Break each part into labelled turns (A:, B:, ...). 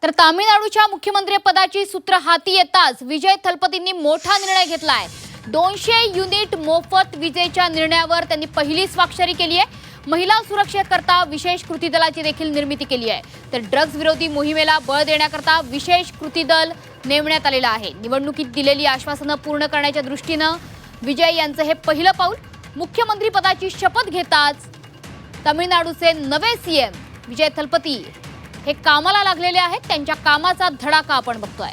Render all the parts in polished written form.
A: तर तामिळनाडूच्या मुख्यमंत्रीपदाची सूत्र हाती येताच विजय थलपतींनी मोठा निर्णय घेतलाय। 200 युनिट मोफत विजेच्या निर्णयावर त्यांनी पहिली स्वाक्षरी केली आहे। महिला सुरक्षेकरता विशेष कृती दलाची देखील निर्मिती केली आहे। तर ड्रग्ज विरोधी मोहिमेला बळ देण्याकरता विशेष कृती दल नेमण्यात आलेला आहे। निवडणुकीत दिलेली आश्वासनं पूर्ण करण्याच्या दृष्टीने विजय यांचं हे पहिलं पाऊल। मुख्यमंत्रीपदाची शपथ घेताच तामिळनाडूचे नवे सीएम विजय थलपती हे कामाला लागलेले आहेत। त्यांच्या कामाचा धडाका आपण बघतोय।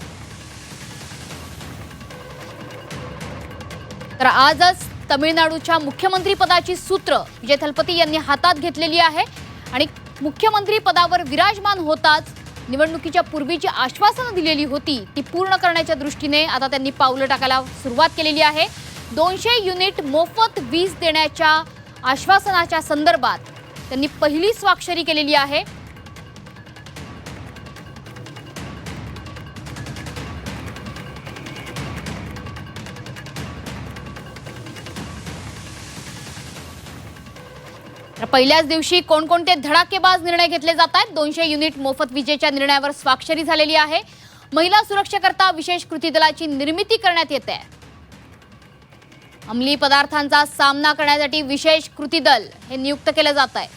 A: तर आजच तामिळनाडूच्या मुख्यमंत्रीपदाची सूत्र विजय थलपती यांनी हातात घेतलेली आहे आणि मुख्यमंत्री पदावर विराजमान होताच निवडणुकीच्या पूर्वीची आश्वासनं दिलेली होती ती पूर्ण करण्याच्या दृष्टीने आता त्यांनी पावलं टाकायला सुरुवात केलेली आहे। 200 युनिट मोफत वीज देण्याच्या आश्वासनाच्या संदर्भात त्यांनी पहिली स्वाक्षरी केलेली आहे। पहिल्याच दिवशी कोणकोणते धडाकेबाज निर्णय घेतले जात आहेत। 200 युनिट मोफत विजेच्या निर्णयावर स्वाक्षरी झालेली आहे। महिला सुरक्षेकरता विशेष कृती दलाची निर्मिती करण्यात येते। अंमली पदार्थांचा सामना करण्यासाठी विशेष कृती दल हे नियुक्त केले जात आहे।